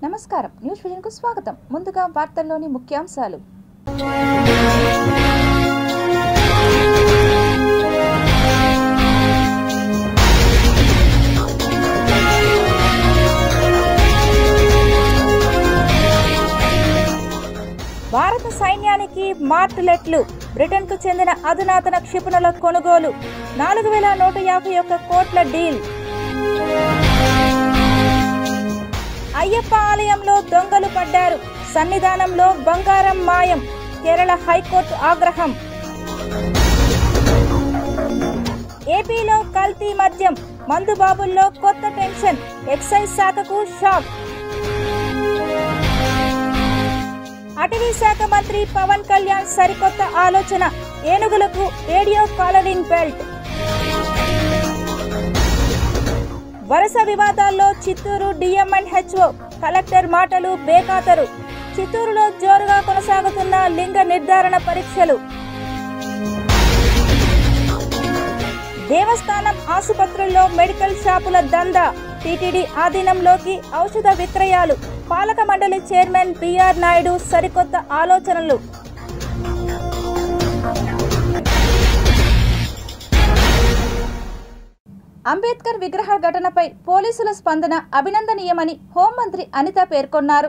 నమస్కారం news vision కు స్వాగతం. ముందుగా వార్తల్లోని ముఖ్యాంశాలు. భారత సైన్యానికి మార్టిలెట్లు, బ్రిటన్కు చెందిన అధునాతన క్షిపణుల కొనుగోలు, 4151 కోట్ల డీల్. అయ్యప్ప ఆలయంలో దొంగలు పడ్డారు, సన్నిధానంలో బంగారం మాయం, కేరళ హైకోర్టు ఆగ్రహం. ఏపీలో కల్తీ మద్యం, మందుబాబుల్లో కొత్త టెన్షన్, ఎక్సైజ్ శాఖకు షాక్. అటవీ శాఖ మంత్రి పవన్ కళ్యాణ్ సరికొత్త ఆలోచన, ఏనుగులకు రేడియో కాలరింగ్ బెల్ట్. వరుస వివాదాల్లో చిత్తూరు డిఎంఎన్హెచ్ఓ, కలెక్టర్ మాటలు బేఖాతరు. చిత్తూరులో జోరుగా కొనసాగుతున్న లింగ నిర్ధారణ పరీక్షలు. దేవస్థానం ఆసుపత్రుల్లో మెడికల్ షాపుల దందా, టీటీడీ ఆధీనంలోకి ఔషధ విక్రయాలు. పాలక మండలి చైర్మన్ బిఆర్ నాయుడు సరికొత్త ఆలోచనలు. అంబేద్కర్ విగ్రహ ఘటనపై పోలీసుల స్పందన అభినందనీయమని హోంమంత్రి అనిత పేర్కొన్నారు.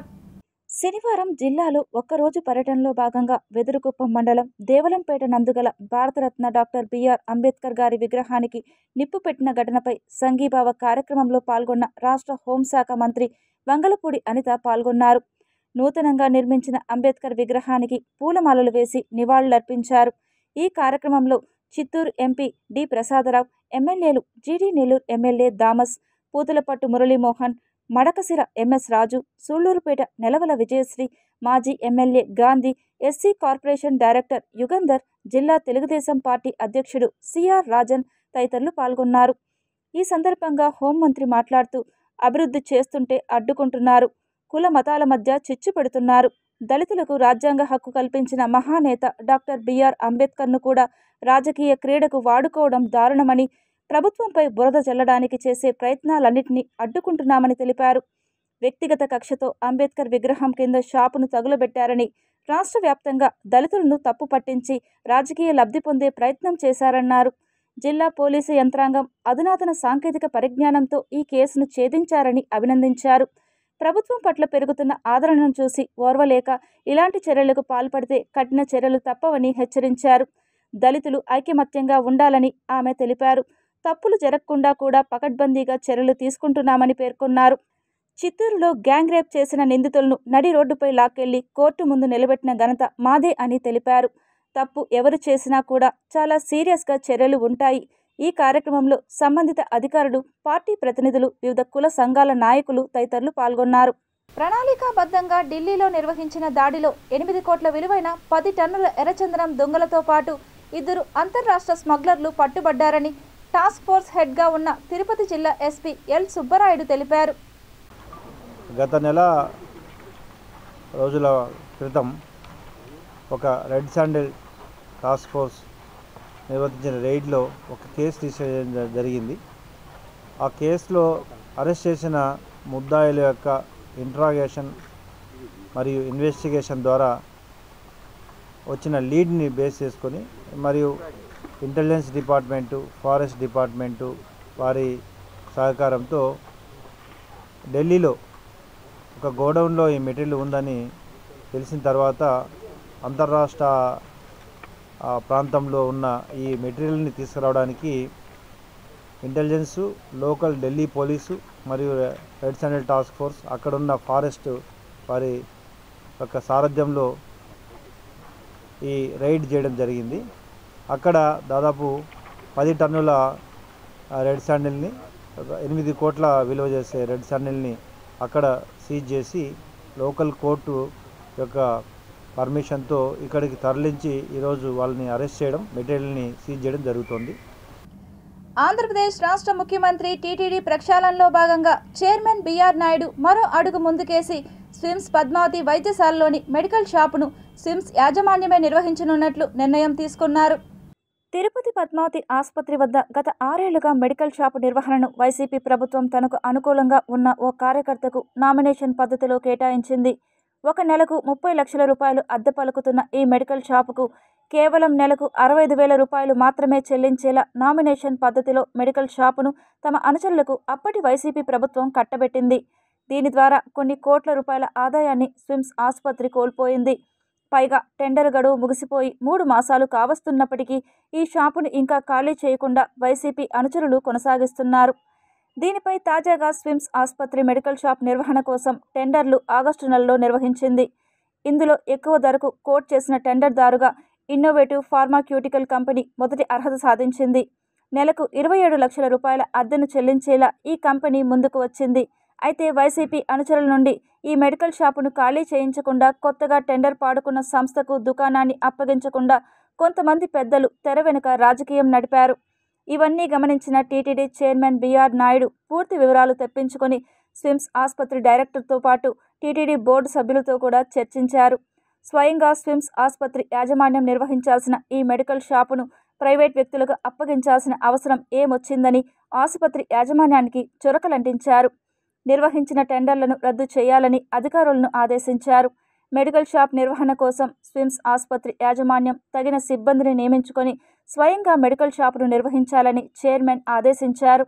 శనివారం జిల్లాలో ఒక్కరోజు పర్యటనలో భాగంగా వెదురుకుప్పం మండలం దేవలంపేట నందుగల భారతరత్న డాక్టర్ బిఆర్ అంబేద్కర్ గారి విగ్రహానికి నిప్పు పెట్టిన ఘటనపై సంఘీభావ కార్యక్రమంలో పాల్గొన్న రాష్ట్ర హోంశాఖ మంత్రి వంగలపూడి అనిత పాల్గొన్నారు. నూతనంగా నిర్మించిన అంబేద్కర్ విగ్రహానికి పూలమాలలు వేసి నివాళులర్పించారు. ఈ కార్యక్రమంలో చిత్తూరు ఎంపీ డి ప్రసాదరావు, ఎమ్మెల్యేలు జీడీ నెల్లూరు ఎమ్మెల్యే దామస్, పూతలపట్టు మురళీమోహన్, మడకసిర ఎంఎస్ రాజు, సూళ్లూరుపేట నెలవల విజయశ్రీ, మాజీ MLA Gandhi, SC corporation director Yugandhar, జిల్లా తెలుగుదేశం పార్టీ అధ్యక్షుడు సిఆర్ రాజన్ తదితరులు పాల్గొన్నారు. ఈ సందర్భంగా హోంమంత్రి మాట్లాడుతూ, అభివృద్ధి చేస్తుంటే అడ్డుకుంటున్నారు, కుల మతాల మధ్య చిచ్చు పెడుతున్నారు, దళితులకు రాజ్యాంగ హక్కు కల్పించిన మహానేత డాక్టర్ బిఆర్ అంబేద్కర్ను కూడా రాజకీయ క్రీడకు వాడుకోవడం దారుణమని, ప్రభుత్వంపై బురద చల్లడానికి చేసే ప్రయత్నాలన్నింటినీ అడ్డుకుంటున్నామని తెలిపారు. వ్యక్తిగత కక్షతో అంబేద్కర్ విగ్రహం కింద షాపును తగులబెట్టారని, రాష్ట్ర వ్యాప్తంగా దళితులను తప్పు పట్టించి రాజకీయ లబ్ధి పొందే ప్రయత్నం చేశారన్నారు. జిల్లా పోలీసు యంత్రాంగం అధునాతన సాంకేతిక పరిజ్ఞానంతో ఈ కేసును ఛేదించారని అభినందించారు. ప్రభుత్వం పట్ల పెరుగుతున్న ఆదరణను చూసి ఓర్వలేక ఇలాంటి చర్యలకు పాల్పడితే కఠిన చర్యలు తప్పవని హెచ్చరించారు. దళితులు ఐకమత్యంగా ఉండాలని ఆమె తెలిపారు. తప్పులు జరగకుండా కూడా పకడ్బందీగా చర్యలు తీసుకుంటున్నామని పేర్కొన్నారు. చిత్తూరులో గ్యాంగ్ రేప్ చేసిన నిందితులను నడి రోడ్డుపై లాక్కెళ్లి కోర్టు ముందు నిలబెట్టిన ఘనత మాదే అని తెలిపారు. తప్పు ఎవరు చేసినా కూడా చాలా సీరియస్గా చర్యలు ఉంటాయి. ఈ కార్యక్రమంలో సంబంధిత అధికారులు, పార్టీ ప్రతినిధులు, వివిధ కుల సంఘాల నాయకులు తదితరులు పాల్గొన్నారు. ప్రణాళికాబద్ధంగా ఢిల్లీలో నిర్వహించిన దాడిలో 8 కోట్ల విలువైన 10 టన్నుల ఎర్రచందనం దొంగలతో పాటు 2 అంతర్రాష్ట్ర స్మగ్లర్లు పట్టుబడ్డారని టాస్క్ ఫోర్స్ హెడ్గా ఉన్న తిరుపతి జిల్లా ఎస్పీ ఎల్ సుబ్బరాయుడు తెలిపారు. గత నెల రోజుల క్రితం ఒక రెడ్ శాండిల్ టాస్క్ ఫోర్స్ నిర్వర్తించిన రైడ్లో ఒక కేసు తీసేయడం జరిగింది. ఆ కేసులో అరెస్ట్ చేసిన ముద్దాయిల యొక్క ఇంట్రాగేషన్ మరియు ఇన్వెస్టిగేషన్ ద్వారా వచ్చిన లీడ్ని బేస్ చేసుకొని మరియు ఇంటెలిజెన్స్ డిపార్ట్మెంటు, ఫారెస్ట్ డిపార్ట్మెంటు వారి సహకారంతో ఢిల్లీలో ఒక గోడౌన్లో ఈ మెటీరియల్ ఉందని తెలిసిన తర్వాత అంతర్రాష్ట్ర ప్రాంతంలో ఉన్న ఈ మెటీరియల్ని తీసుకురావడానికి ఇంటెలిజెన్సు, లోకల్ ఢిల్లీ పోలీసు మరియు రెడ్ శాండిల్ టాస్క్ ఫోర్స్ అక్కడున్న ఫారెస్ట్ వారి యొక్క సారథ్యంలో ఈ రైడ్ చేయడం జరిగింది. అక్కడ దాదాపు 10 టన్నుల రెడ్ శాండిల్ని, 8 కోట్ల విలువ చేసే రెడ్ శాండిల్ని అక్కడ సీజ్ చేసి లోకల్ కోర్టు యొక్క పర్మిషన్తో ఇక్కడికి తరలించి ఈరోజు వాళ్ళని అరెస్ట్ చేయడం, మెటీరియల్ని సీజ్ చేయడం జరుగుతోంది. ఆంధ్రప్రదేశ్ రాష్ట్ర ముఖ్యమంత్రి టీటీడీ ప్రక్షాళనలో భాగంగా చైర్మన్ బిఆర్ నాయుడు మరో అడుగు ముందుకేసి స్విమ్స్ పద్మావతి వైద్యశాలలోని మెడికల్ షాపును స్విమ్స్ యాజమాన్యమే నిర్వహించనున్నట్లు నిర్ణయం తీసుకున్నారు. తిరుపతి పద్మావతి ఆసుపత్రి వద్ద గత 6 ఏళ్లుగా మెడికల్ షాపు నిర్వహణను వైసీపీ ప్రభుత్వం తనకు అనుకూలంగా ఉన్న ఓ కార్యకర్తకు నామినేషన్ పద్ధతిలో కేటాయించింది. ఒక నెలకు 30 లక్షల రూపాయలు అద్దె పలుకుతున్న ఈ మెడికల్ షాపుకు కేవలం నెలకు 65,000 రూపాయలు మాత్రమే చెల్లించేలా నామినేషన్ పద్ధతిలో మెడికల్ షాపును తమ అనుచరులకు అప్పటి వైసీపీ ప్రభుత్వం కట్టబెట్టింది. దీని ద్వారా కొన్ని కోట్ల రూపాయల ఆదాయాన్ని స్విమ్స్ ఆసుపత్రి కోల్పోయింది. పైగా టెండర్ గడువు ముగిసిపోయి 3 మాసాలు కావస్తున్నప్పటికీ ఈ షాపును ఇంకా ఖాళీ చేయకుండా వైసీపీ అనుచరులు కొనసాగిస్తున్నారు. దీనిపై తాజాగా స్విమ్స్ ఆసుపత్రి మెడికల్ షాప్ నిర్వహణ కోసం టెండర్లు ఆగస్టు నెలలో నిర్వహించింది. ఇందులో ఎక్కువ ధరకు కోట్ చేసిన టెండర్దారుగా ఇన్నోవేటివ్ ఫార్మాక్యూటికల్ కంపెనీ మొదటి అర్హత సాధించింది. నెలకు 27 లక్షల రూపాయల అద్దెను చెల్లించేలా ఈ కంపెనీ ముందుకు వచ్చింది. అయితే వైసీపీ అనుచరుల నుండి ఈ మెడికల్ షాపును ఖాళీ చేయించకుండా కొత్తగా టెండర్ పాడుకున్న సంస్థకు దుకాణాన్ని అప్పగించకుండా కొంతమంది పెద్దలు తెర వెనుక రాజకీయం నడిపారు. ఇవన్నీ గమనించిన టీటీడీ చైర్మన్ బీఆర్ నాయుడు పూర్తి వివరాలు తెప్పించుకొని స్విమ్స్ ఆసుపత్రి డైరెక్టర్తో పాటు టీటీడీ బోర్డు సభ్యులతో కూడా చర్చించారు. స్వయంగా స్విమ్స్ ఆసుపత్రి యాజమాన్యం నిర్వహించాల్సిన ఈ మెడికల్ షాపును ప్రైవేట్ వ్యక్తులకు అప్పగించాల్సిన అవసరం ఏమొచ్చిందని ఆసుపత్రి యాజమాన్యానికి చురకలంటించారు. నిర్వహించిన టెండర్లను రద్దు చేయాలని అధికారులను ఆదేశించారు. మెడికల్ షాప్ నిర్వహణ కోసం స్విమ్స్ ఆసుపత్రి యాజమాన్యం తగిన సిబ్బందిని నియమించుకొని స్వయంగా మెడికల్ షాపును నిర్వహించాలని చైర్మన్ ఆదేశించారు.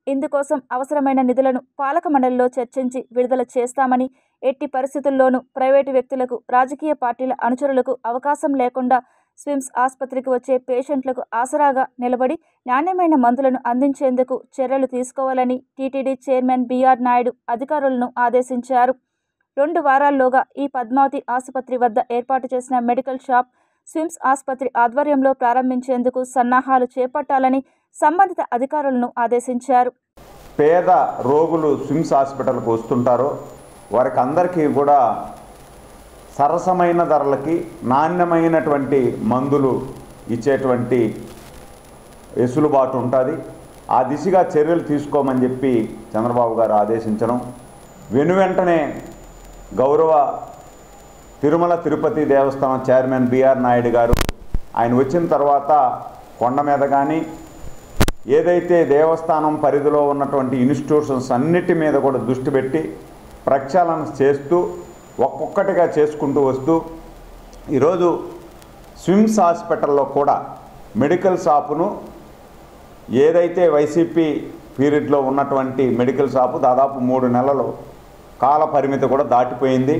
ఇందుకోసం అవసరమైన నిధులను పాలక మండలిలో చర్చించి విడుదల చేస్తామని, ఎట్టి పరిస్థితుల్లోనూ ప్రైవేటు వ్యక్తులకు, రాజకీయ పార్టీల అనుచరులకు అవకాశం లేకుండా స్విమ్స్ ఆసుపత్రికి వచ్చే పేషెంట్లకు ఆసరాగా నిలబడి నాణ్యమైన మందులను అందించేందుకు చర్యలు తీసుకోవాలని టీటీడీ చైర్మన్ బీఆర్ నాయుడు అధికారులను ఆదేశించారు. 2 వారాల్లోగా ఈ పద్మావతి ఆసుపత్రి వద్ద ఏర్పాటు చేసిన మెడికల్ షాప్ స్విమ్స్ ఆసుపత్రి ఆధ్వర్యంలో ప్రారంభించేందుకు సన్నాహాలు చేపట్టాలని సంబంధిత అధికారులను ఆదేశించారు. పేద రోగులు స్విమ్స్ హాస్పిటల్కు వస్తుంటారో వారికి అందరికీ కూడా సరసమైన ధరలకి నాణ్యమైనటువంటి మందులు ఇచ్చేటువంటి వెసులుబాటు ఉంటుంది. ఆ దిశగా చర్యలు తీసుకోమని చెప్పి చంద్రబాబు గారు ఆదేశించడం, వెనువెంటనే గౌరవ తిరుమల తిరుపతి దేవస్థానం చైర్మన్ బీఆర్ నాయుడు గారు ఆయన వచ్చిన తర్వాత కొండ మీద కానీ ఏదైతే దేవస్థానం పరిధిలో ఉన్నటువంటి ఇన్స్టిట్యూషన్స్ అన్నిటి మీద కూడా దృష్టి పెట్టి ప్రక్షాళన చేస్తూ ఒక్కొక్కటిగా చేసుకుంటూ వస్తూ ఈరోజు స్విమ్స్ హాస్పిటల్లో కూడా మెడికల్ షాపును ఏదైతే వైసీపీ పీరియడ్లో ఉన్నటువంటి మెడికల్ షాపు దాదాపు 3 నెలలు కాల పరిమితి కూడా దాటిపోయింది.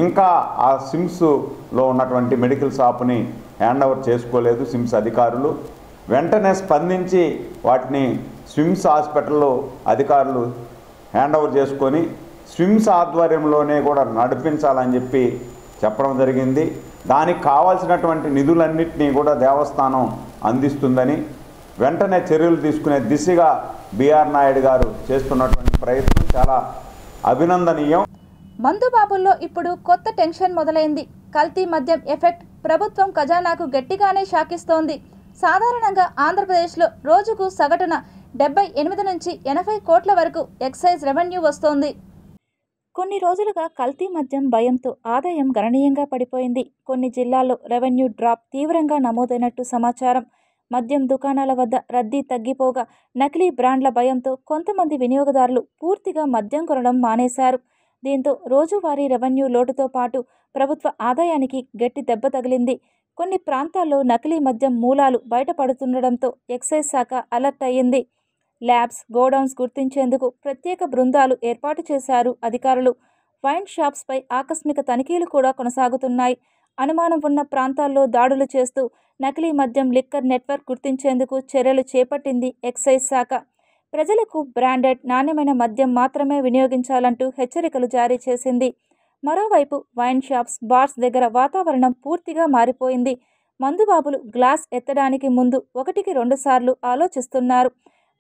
ఇంకా ఆ స్విమ్స్లో ఉన్నటువంటి మెడికల్ షాపుని హ్యాండ్ ఓవర్ చేసుకోలేదు స్విమ్స్ అధికారులు. వెంటనే స్పందించి వాటిని స్విమ్స్ హాస్పిటల్లో అధికారులు హ్యాండ్ ఓవర్ చేసుకొని స్విమ్స్ ఆధ్వర్యంలోనే కూడా నడిపించాలని చెప్పి చెప్పడం జరిగింది. దానికి కావాల్సినటువంటి నిధులన్నింటినీ కూడా దేవస్థానం అందిస్తుందని వెంటనే చర్యలు తీసుకునే దిశగా బీఆర్ నాయుడు గారు చేస్తున్నటువంటి ప్రయత్నం చాలా అభినందనీయం. మందుబాబుల్లో ఇప్పుడు కొత్త టెన్షన్ మొదలైంది. కల్తీ మద్యం ఎఫెక్ట్ ప్రభుత్వం ఖజానాకు గట్టిగానే షాకిస్తోంది. సాధారణంగా ఆంధ్రప్రదేశ్లో రోజుకు సగటున 78 నుంచి 80 కోట్ల వరకు ఎక్సైజ్ రెవెన్యూ వస్తోంది. కొన్ని రోజులుగా కల్తీ మద్యం భయంతో ఆదాయం గణనీయంగా పడిపోయింది. కొన్ని జిల్లాల్లో రెవెన్యూ డ్రాప్ తీవ్రంగా నమోదైనట్టు సమాచారం. మద్యం దుకాణాల వద్ద రద్దీ తగ్గిపోగా నకిలీ బ్రాండ్ల భయంతో కొంతమంది వినియోగదారులు పూర్తిగా మద్యం కొనడం మానేశారు. దీంతో రోజువారీ రెవెన్యూ లోటుతో పాటు ప్రభుత్వ ఆదాయానికి గట్టి దెబ్బ తగిలింది. కొన్ని ప్రాంతాల్లో నకిలీ మద్యం మూలాలు బయటపడుతుండడంతో ఎక్సైజ్ శాఖ అలర్ట్ అయ్యింది. ల్యాబ్స్, గోడౌన్స్ గుర్తించేందుకు ప్రత్యేక బృందాలు ఏర్పాటు చేశారు అధికారులు. వైన్ షాప్స్పై ఆకస్మిక తనిఖీలు కూడా కొనసాగుతున్నాయి. అనుమానం ఉన్న ప్రాంతాల్లో దాడులు చేస్తూ నకిలీ మద్యం లిక్కర్ నెట్వర్క్ గుర్తించేందుకు చర్యలు చేపట్టింది ఎక్సైజ్ శాఖ. ప్రజలకు బ్రాండెడ్, నాణ్యమైన మద్యం మాత్రమే వినియోగించాలంటూ హెచ్చరికలు జారీ చేసింది. మరోవైపు వైన్ షాప్స్, బార్స్ దగ్గర వాతావరణం పూర్తిగా మారిపోయింది. మందుబాబులు గ్లాస్ ఎత్తడానికి ముందు 1కి 2 సార్లు ఆలోచిస్తున్నారు.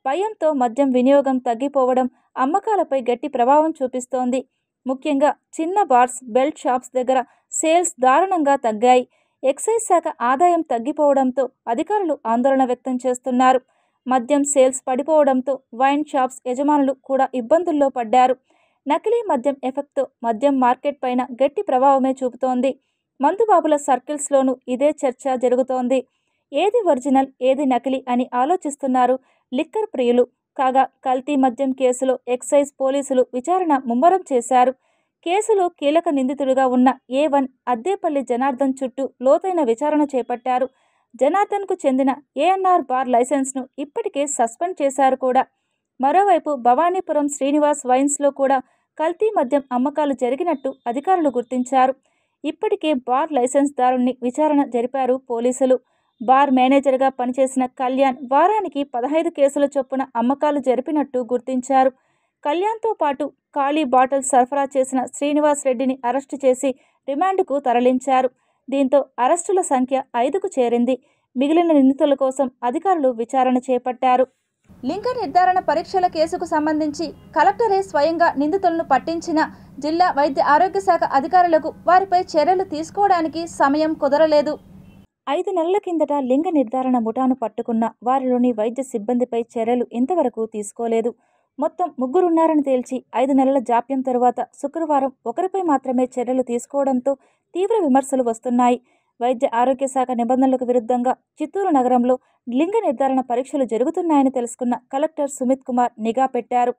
భయంతో మద్యం వినియోగం తగ్గిపోవడం అమ్మకాలపై గట్టి ప్రభావం చూపిస్తోంది. ముఖ్యంగా చిన్న బార్స్, బెల్ట్ షాప్స్ దగ్గర సేల్స్ దారుణంగా తగ్గాయి. ఎక్సైజ్ శాఖ ఆదాయం తగ్గిపోవడంతో అధికారులు ఆందోళన వ్యక్తం చేస్తున్నారు. మద్యం సేల్స్ పడిపోవడంతో వైన్ షాప్స్ యజమానులు కూడా ఇబ్బందుల్లో పడ్డారు. నకిలీ మద్యం ఎఫెక్ట్తో మద్యం మార్కెట్ పైన గట్టి ప్రభావమే చూపుతోంది. మందుబాబుల సర్కిల్స్లోనూ ఇదే చర్చ జరుగుతోంది. ఏది ఒరిజినల్ ఏది నకిలీ అని ఆలోచిస్తున్నారు లిక్కర్ ప్రియులు. కాగా కల్తీ మద్యం కేసులో ఎక్సైజ్ పోలీసులు విచారణ ముమ్మరం చేశారు. కేసులో కీలక నిందితుడిగా ఉన్న A1 అద్దేపల్లి జనార్దన్ చుట్టూ లోతైన విచారణ చేపట్టారు. జనార్దన్కు చెందిన ANR బార్ లైసెన్స్ను ఇప్పటికే సస్పెండ్ చేశారు కూడా. మరోవైపు భవానీపురం శ్రీనివాస్ వైన్స్లో కూడా కల్తీ మద్యం అమ్మకాలు జరిగినట్టు అధికారులు గుర్తించారు. ఇప్పటికే బార్ లైసెన్స్దారుణ్ణి విచారణ జరిపారు పోలీసులు. బార్ మేనేజర్గా పనిచేసిన కళ్యాణ్ వారానికి 15 కేసుల చొప్పున అమ్మకాలు జరిపినట్టు గుర్తించారు. కళ్యాణ్తో పాటు ఖాళీ బాటిల్ సరఫరా చేసిన శ్రీనివాస్ రెడ్డిని అరెస్టు చేసి రిమాండ్కు తరలించారు. దీంతో అరెస్టుల సంఖ్య 5కు చేరింది. మిగిలిన నిందితుల కోసం అధికారులు విచారణ చేపట్టారు. లింగ నిర్ధారణ పరీక్షల కేసుకు సంబంధించి కలెక్టరే స్వయంగా నిందితులను పట్టించిన జిల్లా వైద్య ఆరోగ్య శాఖ అధికారులకు వారిపై చర్యలు తీసుకోవడానికి సమయం కుదరలేదు. 5 నెలల కిందట లింగ నిర్ధారణ ముఠాను పట్టుకున్న వారిలోని వైద్య సిబ్బందిపై చర్యలు ఇంతవరకు తీసుకోలేదు. మొత్తం 3 ఉన్నారని తేల్చి 5 నెలల జాప్యం తరువాత శుక్రవారం ఒకరిపై మాత్రమే చర్యలు తీసుకోవడంతో తీవ్ర విమర్శలు వస్తున్నాయి. వైద్య ఆరోగ్య శాఖ నిబంధనలకు విరుద్ధంగా చిత్తూరు నగరంలో లింగ నిర్ధారణ పరీక్షలు జరుగుతున్నాయని తెలుసుకున్న కలెక్టర్ సుమిత్ కుమార్ నిఘా పెట్టారు.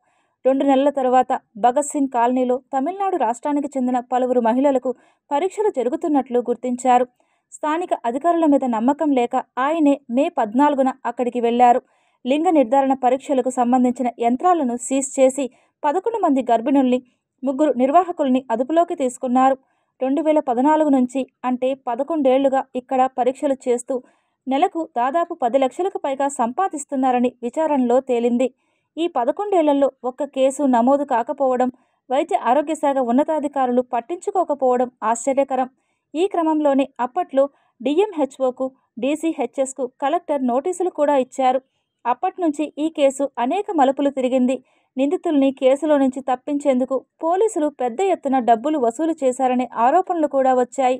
2 నెలల తరువాత భగత్ సింగ్ కాలనీలో తమిళనాడు రాష్ట్రానికి చెందిన పలువురు మహిళలకు పరీక్షలు జరుగుతున్నట్లు గుర్తించారు. స్థానిక అధికారుల మీద నమ్మకం లేక ఆయనే మే 14న అక్కడికి వెళ్లారు. లింగ నిర్ధారణ పరీక్షలకు సంబంధించిన యంత్రాలను సీజ్ చేసి 11 మంది గర్భిణుల్ని 3 నిర్వాహకుల్ని అదుపులోకి తీసుకున్నారు. 2014 నుంచి అంటే 11 ఏళ్లుగా ఇక్కడ పరీక్షలు చేస్తూ నెలకు దాదాపు 10 లక్షలకు పైగా సంపాదిస్తున్నారని విచారణలో తేలింది. ఈ 11 ఏళ్లలో ఒక్క కేసు నమోదు కాకపోవడం, వైద్య ఆరోగ్య శాఖ ఉన్నతాధికారులు పట్టించుకోకపోవడం ఆశ్చర్యకరం. ఈ క్రమంలోనే అప్పట్లో DMHOకు DCHSకు కలెక్టర్ నోటీసులు కూడా ఇచ్చారు. అప్పట్నుంచి ఈ కేసు అనేక మలుపులు తిరిగింది. నిందితుల్ని కేసులో నుంచి తప్పించేందుకు పోలీసులు పెద్ద ఎత్తున డబ్బులు వసూలు చేశారనే ఆరోపణలు కూడా వచ్చాయి.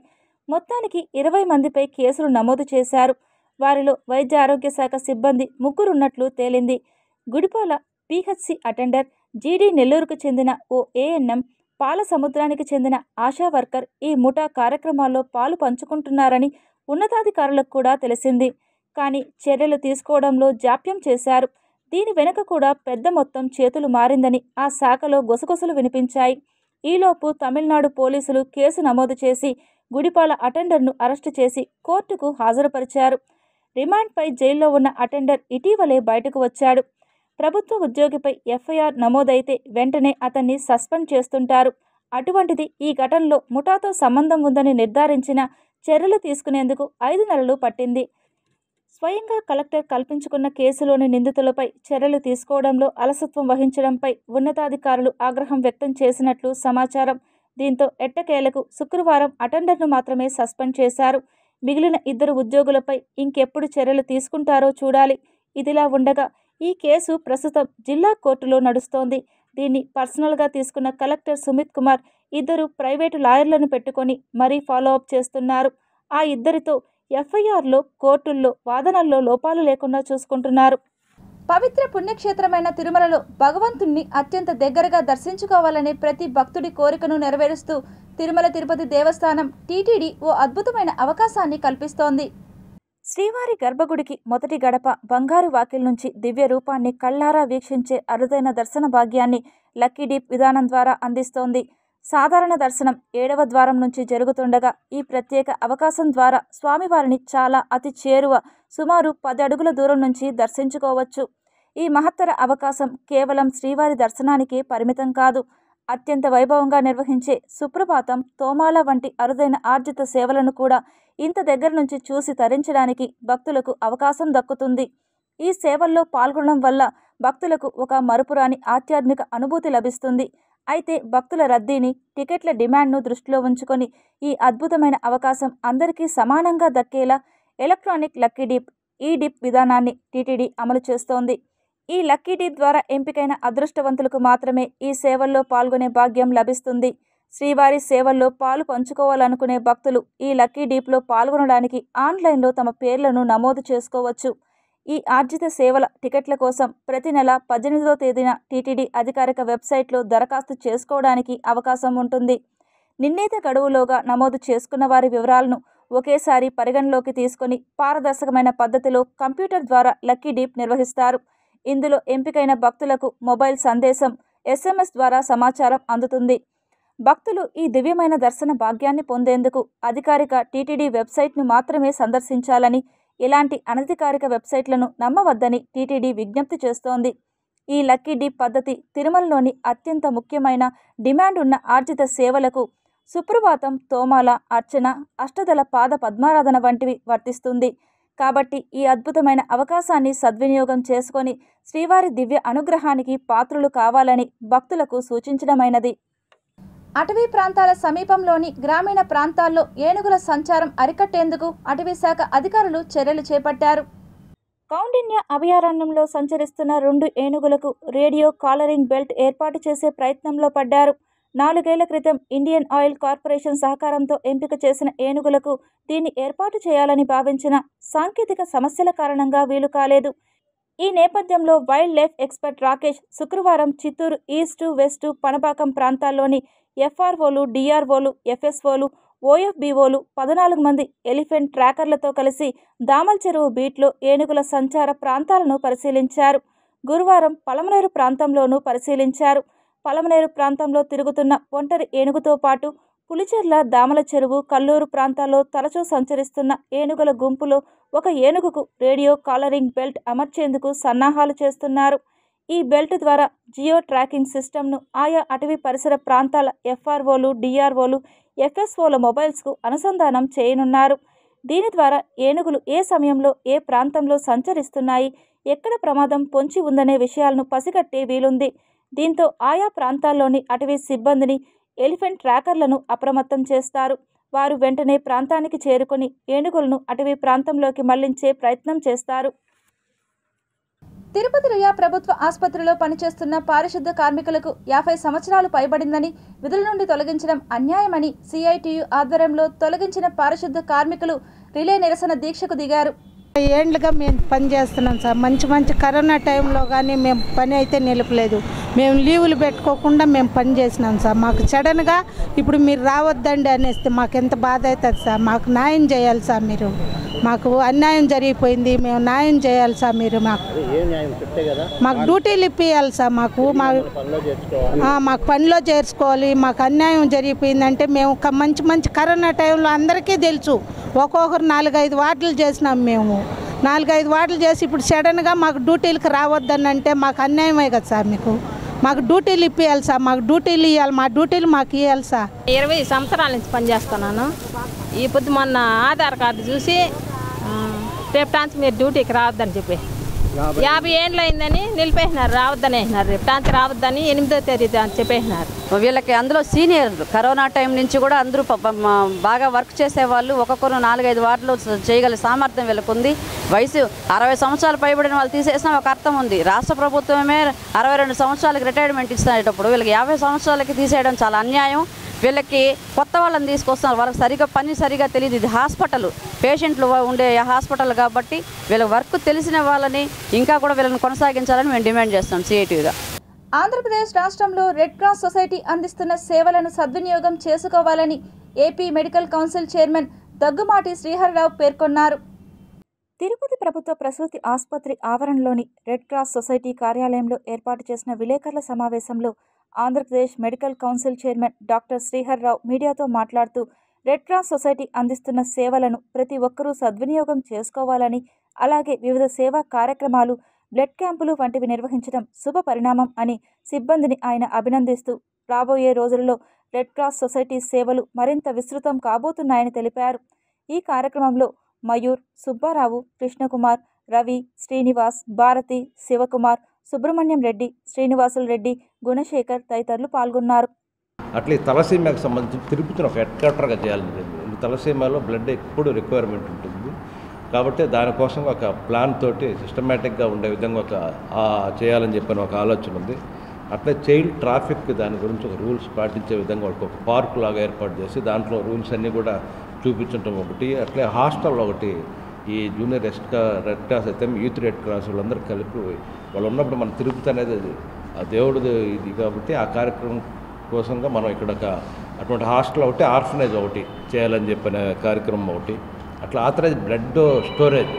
మొత్తానికి 20 మందిపై కేసులు నమోదు చేశారు. వారిలో వైద్య ఆరోగ్య శాఖ సిబ్బంది 3 ఉన్నట్లు తేలింది. గుడిపాల PHC అటెండర్, GD నెల్లూరుకు చెందిన ఓ ANM, పాల సముద్రానికి చెందిన ఆశా వర్కర్ ఈ ముఠా కార్యక్రమాల్లో పాలు పంచుకుంటున్నారని ఉన్నతాధికారులకు కూడా తెలిసింది. కానీ చర్యలు తీసుకోవడంలో జాప్యం చేశారు. దీని వెనుక కూడా పెద్ద మొత్తం చేతులు మారిందని ఆ శాఖలో గుసగుసలు వినిపించాయి. ఈలోపు తమిళనాడు పోలీసులు కేసు నమోదు చేసి గుడిపాల అటెండర్ను అరెస్టు చేసి కోర్టుకు హాజరుపరిచారు. రిమాండ్పై జైల్లో ఉన్న అటెండర్ ఇటీవలే బయటకు వచ్చాడు. ప్రభుత్వ ఉద్యోగిపై FIR నమోదైతే వెంటనే అతన్ని సస్పెండ్ చేస్తుంటారు. అటువంటిది ఈ ఘటనలో ముఠాతో సంబంధం ఉందని నిర్ధారించిన చర్యలు తీసుకునేందుకు 5 నెలలు పట్టింది. స్వయంగా కలెక్టర్ కల్పించుకున్న కేసులోని నిందితులపై చర్యలు తీసుకోవడంలో అలసత్వం వహించడంపై ఉన్నతాధికారులు ఆగ్రహం వ్యక్తం చేసినట్లు సమాచారం. దీంతో ఎట్టకేలకు శుక్రవారం అటెండర్ను మాత్రమే సస్పెండ్ చేశారు. మిగిలిన 2 ఉద్యోగులపై ఇంకెప్పుడు చర్యలు తీసుకుంటారో చూడాలి. ఇదిలా ఉండగా ఈ కేసు ప్రస్తుతం జిల్లా కోర్టులో నడుస్తోంది. దీన్ని పర్సనల్గా తీసుకున్న కలెక్టర్ సుమిత్ కుమార్ 2 ప్రైవేటు లాయర్లను పెట్టుకొని మరీ ఫాలోఅప్ చేస్తున్నారు. ఆ 2తో FIRలో, కోర్టుల్లో వాదనల్లో లోపాలు లేకుండా చూసుకుంటున్నారు. పవిత్ర పుణ్యక్షేత్రమైన తిరుమలలో భగవంతుణ్ణి అత్యంత దగ్గరగా దర్శించుకోవాలనే ప్రతి భక్తుడి కోరికను నెరవేరుస్తూ తిరుమల తిరుపతి దేవస్థానం TTD ఓ అద్భుతమైన అవకాశాన్ని కల్పిస్తోంది. శ్రీవారి గర్భగుడికి మొదటి గడప బంగారు వాకిల్ నుంచి దివ్య రూపాన్ని కళ్లారా వీక్షించే అరుదైన దర్శన భాగ్యాన్ని లక్కీ డీప్ విధానం ద్వారా అందిస్తోంది. సాధారణ దర్శనం 7వ ద్వారం నుంచి జరుగుతుండగా ఈ ప్రత్యేక అవకాశం ద్వారా స్వామివారిని చాలా అతి చేరువ సుమారు 10 అడుగుల దూరం నుంచి దర్శించుకోవచ్చు. ఈ మహత్తర అవకాశం కేవలం శ్రీవారి దర్శనానికే పరిమితం కాదు. అత్యంత వైభవంగా నిర్వహించే సుప్రభాతం, తోమాల వంటి అరుదైన ఆర్జిత సేవలను కూడా ఇంత దగ్గర నుంచి చూసి తరించడానికి భక్తులకు అవకాశం దక్కుతుంది. ఈ సేవల్లో పాల్గొనడం వల్ల భక్తులకు ఒక మరుపురాని ఆధ్యాత్మిక అనుభూతి లభిస్తుంది. అయితే భక్తుల రద్దీని, టికెట్ల డిమాండ్ను దృష్టిలో ఉంచుకొని ఈ అద్భుతమైన అవకాశం అందరికీ సమానంగా దక్కేలా ఎలక్ట్రానిక్ లక్కీ డీప్ ఈ-డిప్ విధానాన్ని TTD అమలు చేస్తోంది. ఈ లక్కీ డీప్ ద్వారా ఎంపికైన అదృష్టవంతులకు మాత్రమే ఈ సేవల్లో పాల్గొనే భాగ్యం లభిస్తుంది. శ్రీవారి సేవల్లో పాలు పంచుకోవాలనుకునే భక్తులు ఈ లక్కీ డీప్లో పాల్గొనడానికి ఆన్లైన్లో తమ పేర్లను నమోదు చేసుకోవచ్చు. ఈ ఆర్జిత సేవల టికెట్ల కోసం ప్రతి నెల 18వ తేదీన TTD అధికారిక వెబ్సైట్లో దరఖాస్తు చేసుకోవడానికి అవకాశం ఉంటుంది. నిర్ణీత గడువులోగా నమోదు చేసుకున్న వారి వివరాలను ఒకేసారి పరిగణలోకి తీసుకొని పారదర్శకమైన పద్ధతిలో కంప్యూటర్ ద్వారా లక్కీ డీప్ నిర్వహిస్తారు. ఇందులో ఎంపికైన భక్తులకు మొబైల్ సందేశం, SMS ద్వారా సమాచారం అందుతుంది. భక్తులు ఈ దివ్యమైన దర్శన భాగ్యాన్ని పొందేందుకు అధికారిక టీటీడీ వెబ్సైట్ను మాత్రమే సందర్శించాలని, ఇలాంటి అనధికారిక వెబ్సైట్లను నమ్మవద్దని టీటీడీ విజ్ఞప్తి చేస్తోంది. ఈ లక్కీ డీప్ పద్ధతి తిరుమలలోని అత్యంత ముఖ్యమైన డిమాండ్ ఉన్న ఆర్జిత సేవలకు సుప్రభాతం, తోమాల, అర్చన, అష్టదళ పాద పద్మారాధన వంటివి వర్తిస్తుంది. కాబట్టి ఈ అద్భుతమైన అవకాశాన్ని సద్వినియోగం చేసుకొని శ్రీవారి దివ్య అనుగ్రహానికి పాత్రులు కావాలని భక్తులకు సూచించడమైనది. అటవీ ప్రాంతాల సమీపంలోని గ్రామీణ ప్రాంతాల్లో ఏనుగుల సంచారం అరికట్టేందుకు అటవీ శాఖ అధికారులు చర్యలు చేపట్టారు. కౌండిన్య అభయారణ్యంలో సంచరిస్తున్న 2 ఏనుగులకు రేడియో కాలరింగ్ బెల్ట్ ఏర్పాటు చేసే ప్రయత్నంలో పడ్డారు. 4 ఏళ్ల క్రితం ఇండియన్ ఆయిల్ కార్పొరేషన్ సహకారంతో ఎంపిక చేసిన ఏనుగులకు దీన్ని ఏర్పాటు చేయాలని భావించిన సాంకేతిక సమస్యల కారణంగా వీలు కాలేదు. ఈ నేపథ్యంలో వైల్డ్ లైఫ్ ఎక్స్పర్ట్ రాకేష్ శుక్రవారం చిత్తూరు ఈస్టు, వెస్టు, పనపాకం ప్రాంతాల్లోని FROలు, DROలు, FSOలు, OFBOలు 14 మంది ఎలిఫెంట్ ట్రాకర్లతో కలిసి దామల్ చెరువు బీట్లో ఏనుగుల సంచార ప్రాంతాలను పరిశీలించారు. గురువారం పలమనేరు ప్రాంతంలోనూ పరిశీలించారు. పలమనేరు ప్రాంతంలో తిరుగుతున్న ఒంటరి ఏనుగుతో పాటు పులిచెర్ల, దామల చెరువు, కల్లూరు ప్రాంతాల్లో తరచూ సంచరిస్తున్న ఏనుగుల గుంపులో ఒక ఏనుగుకు రేడియో కాలరింగ్ బెల్ట్ అమర్చేందుకు సన్నాహాలు చేస్తున్నారు. ఈ బెల్ట్ ద్వారా జియో ట్రాకింగ్ సిస్టమ్ను ఆయా అటవీ పరిసర ప్రాంతాల FROలు, DROలు, FSOల మొబైల్స్కు అనుసంధానం చేయనున్నారు. దీని ద్వారా ఏనుగులు ఏ సమయంలో ఏ ప్రాంతంలో సంచరిస్తున్నాయి, ఎక్కడ ప్రమాదం పొంచి ఉందనే విషయాలను పసిగట్టే వీలుంది. దీంతో ఆయా ప్రాంతాల్లోని అటవీ సిబ్బందిని, ఎలిఫెంట్ ట్రాకర్లను అప్రమత్తం చేస్తారు. వారు వెంటనే ప్రాంతానికి చేరుకొని ఏనుగులను అటవీ ప్రాంతంలోకి మళ్లించే ప్రయత్నం చేస్తారు. తిరుపతి రియా ప్రభుత్వ ఆసుపత్రిలో పనిచేస్తున్న పారిశుద్ధ కార్మికులకు 50 సంవత్సరాలు పైబడిందని, విధుల నుండి తొలగించడం అన్యాయమని CITU ఆధ్వర్యంలో తొలగించిన పారిశుద్ధ కార్మికులు రిలే నిరసన దీక్షకు దిగారు. ఏండ్లుగా మేము పని చేస్తున్నాం సార్. మంచి కరోనా టైంలో కానీ మేము పని అయితే నిలపలేదు. మేము లీవులు పెట్టుకోకుండా మేము పని చేసినాం సార్. మాకు సడన్గా ఇప్పుడు మీరు రావద్దండి అనేస్తే మాకు ఎంత బాధ అవుతుంది సార్. మాకు న్యాయం చేయాలి సార్. మీరు మాకు అన్యాయం జరిగిపోయింది, మేము న్యాయం చేయాలి సార్. మీరు మాకు డ్యూటీలు ఇప్పియాలి సార్. మాకు పనిలో చేర్చుకోవాలి. మాకు అన్యాయం జరిగిపోయిందంటే మేము మంచి కరోనా టైంలో అందరికీ తెలుసు. ఒక్కొక్కరు 4-5 వార్డులు చేసినాం. మేము 4-5 వార్డులు చేసి ఇప్పుడు సడన్గా మాకు డ్యూటీలకు రావద్దని అంటే మాకు అన్యాయమే కదా సార్. మాకు డ్యూటీలు ఇప్పియాలి సార్. మాకు డ్యూటీలు ఇవ్వాలి. మా డ్యూటీలు మాకు ఇవ్వాలి సార్. 20 సంవత్సరాల నుంచి పనిచేస్తున్నాను. ఈ పొద్దు మొన్న ఆధార్ కార్డు చూసి రేపు టాన్స్ మీరు డ్యూటీకి రావద్దని చెప్పి 50 ఏళ్ళు అయిందని నిలిపేసినారు. రావద్దని వేసినారు. రేపు టాన్స్ రావద్దని 8వ తేదీ అని చెప్పేసినారు. వీళ్ళకి అందులో సీనియర్ కరోనా టైం నుంచి కూడా అందరూ బాగా వర్క్ చేసేవాళ్ళు. ఒక్కొక్కరు 4-5 వార్డులు చేయగల సామర్థ్యం వీళ్ళకు ఉంది. వయసు 60 సంవత్సరాలు పైబడిన వాళ్ళు తీసేసినా ఒక అర్థం ఉంది. రాష్ట్ర ప్రభుత్వమే 62 సంవత్సరాలకి రిటైర్మెంట్ ఇస్తున్నప్పుడు వీళ్ళకి 50 సంవత్సరాలకి తీసేయడం చాలా అన్యాయం. వీళ్ళకి కొత్త వాళ్ళని తీసుకొస్తున్నారు. వాళ్ళకి పని సరిగా తెలియదు. ఇది హాస్పిటల్, పేషెంట్లు ఉండే హాస్పిటల్ కాబట్టి వీళ్ళ వర్క్ తెలిసిన వాళ్ళని ఇంకా కూడా వీళ్ళని కొనసాగించాలని మేము డిమాండ్ చేస్తాం CITUగా. ఆంధ్రప్రదేశ్ రాష్ట్రంలో రెడ్ క్రాస్ సొసైటీ అందిస్తున్న సేవలను సద్వినియోగం చేసుకోవాలని AP medical council chairman Daggumati Srihari Rao పేర్కొన్నారు. తిరుపతి ప్రభుత్వ ప్రసూతి ఆసుపత్రి ఆవరణలోని రెడ్ క్రాస్ సొసైటీ కార్యాలయంలో ఏర్పాటు చేసిన విలేకరుల సమావేశంలో Andhra Pradesh medical council chairman doctor Srihari Rao మీడియాతో మాట్లాడుతూ రెడ్ క్రాస్ సొసైటీ అందిస్తున్న సేవలను ప్రతి ఒక్కరూ సద్వినియోగం చేసుకోవాలని, అలాగే వివిధ సేవా కార్యక్రమాలు, బ్లడ్ క్యాంపులు వంటివి నిర్వహించడం శుభ పరిణామం అని సిబ్బందిని ఆయన అభినందిస్తూ రాబోయే రోజులలో రెడ్ క్రాస్ సొసైటీ సేవలు మరింత విస్తృతం కాబోతున్నాయని తెలిపారు. ఈ కార్యక్రమంలో మయూర్, సుబ్బారావు, కృష్ణకుమార్, రవి, శ్రీనివాస్, భారతి, శివకుమార్, సుబ్రహ్మణ్యం రెడ్డి, శ్రీనివాసులు రెడ్డి, గుణశేఖర్ తదితరులు పాల్గొన్నారు. అట్లే తలసీమాకు సంబంధించి తిరుపతిని ఒక హెడ్ క్వార్టర్గా చేయాలని, తలసీమాలో బ్లడ్ ఎప్పుడు రిక్వైర్మెంట్ ఉంటుంది కాబట్టి దానికోసం ఒక ప్లాన్ తోటి సిస్టమేటిక్గా ఉండే విధంగా చేయాలని చెప్పిన ఒక ఆలోచన ఉంది. అట్లే చైల్డ్ ట్రాఫిక్ దాని గురించి ఒక రూల్స్ పాటించే విధంగా ఒక పార్క్ లాగా ఏర్పాటు చేసి దాంట్లో రూల్స్ అన్నీ కూడా చూపించడం ఒకటి. అట్లే హాస్టల్ ఒకటి, ఈ జూనియర్ రెడ్ క్రాస్ అయితే యూత్ రెడ్ క్రాస్ వాళ్ళందరూ కలిపి వాళ్ళు ఉన్నప్పుడు మన తిరుపతి అనేది ఆ దేవుడిది ఇది కాబట్టి ఆ కార్యక్రమం కోసంగా మనం ఇక్కడ ఒక అటువంటి హాస్టల్ ఒకటి, ఆర్ఫనేజ్ ఒకటి చేయాలని చెప్పిన కార్యక్రమం ఒకటి. అట్లా ఆథరైజ్ బ్లడ్ స్టోరేజ్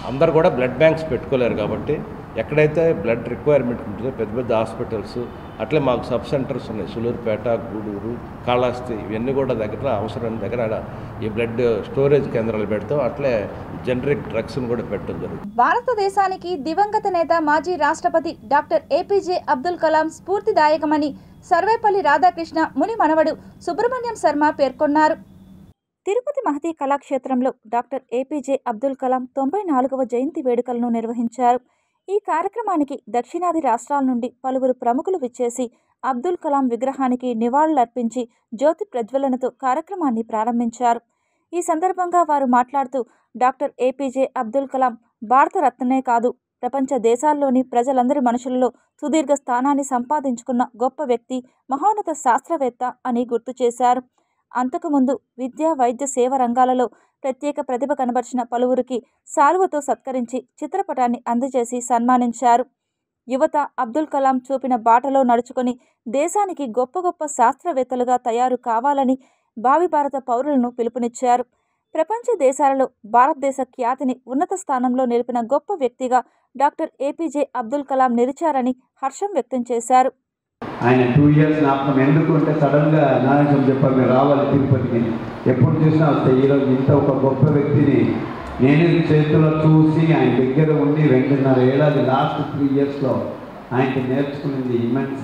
అందరు కూడా బ్లడ్ బ్యాంక్స్ పెట్టుకోలేరు కాబట్టి ఎక్కడైతే బ్లడ్ రిక్వైర్మెంట్ ఉంటుందో పెద్ద పెద్ద హాస్పిటల్స్, అట్లే మాకు సబ్ సెంటర్స్ ఉన్నాయి, సులూరుపేట, గూడూరు, కాళహస్తి, ఇవన్నీ కూడా దగ్గర అవసరం దగ్గర ఈ బ్లడ్ స్టోరేజ్ కేంద్రాలు పెడతాం. అట్లే జనరిక్ డ్రగ్స్ను కూడా పెట్టడం జరుగుతుంది. భారతదేశానికి దివంగత నేత మాజీ రాష్ట్రపతి డాక్టర్ ఏపీజే అబ్దుల్ కలాం స్ఫూర్తిదాయకమని సర్వేపల్లి రాధాకృష్ణ ముని మనవడు సుబ్రహ్మణ్యం శర్మ పేర్కొన్నారు. తిరుపతి మహతి కళాక్షేత్రంలో డాక్టర్ ఏపీజే అబ్దుల్ కలాం 94వ జయంతి వేడుకలను నిర్వహించారు. ఈ కార్యక్రమానికి దక్షిణాది రాష్ట్రాల నుండి పలువురు ప్రముఖులు విచ్చేసి అబ్దుల్ కలాం విగ్రహానికి నివాళులర్పించి జ్యోతి ప్రజ్వలనతో కార్యక్రమాన్ని ప్రారంభించారు. ఈ సందర్భంగా వారు మాట్లాడుతూ డాక్టర్ ఏపీజే అబ్దుల్ కలాం భారతరత్ననే కాదు, ప్రపంచ దేశాల్లోని ప్రజలందరి మనుషులలో సుదీర్ఘ స్థానాన్ని సంపాదించుకున్న గొప్ప వ్యక్తి, మహోన్నత శాస్త్రవేత్త అని గుర్తు చేశారు. అంతకుముందు విద్య, వైద్య సేవ రంగాలలో ప్రత్యేక ప్రతిభ కనబర్చిన పలువురికి శాలువతో సత్కరించి చిత్రపటాన్ని అందజేసి సన్మానించారు. యువత అబ్దుల్ కలాం చూపిన బాటలో నడుచుకొని దేశానికి గొప్ప గొప్ప శాస్త్రవేత్తలుగా తయారు కావాలని భావి భారత పౌరులను పిలుపునిచ్చారు. ప్రపంచ దేశాలలో భారతదేశ ఖ్యాతిని ఉన్నత స్థానంలో నిలిపిన గొప్ప వ్యక్తిగా డాక్టర్ ఏపీజే అబ్దుల్ కలాం నిలిచారని హర్షం వ్యక్తం చేశారు. ఆయన 2 years జ్ఞాపకం ఎందుకు అంటే సడన్గా నారాయణ చెప్పారు, మీరు రావాలి తిరుపతికి, ఎప్పుడు చూసినా వస్తాయి. ఈరోజు ఇంత ఒక గొప్ప వ్యక్తిని నేను చేతిలో చూసి ఆయన దగ్గర ఉండి 2.5 ఏడాది లాస్ట్ 3 yearsలో ఆయనకి నేర్చుకున్నది ఇమెన్స్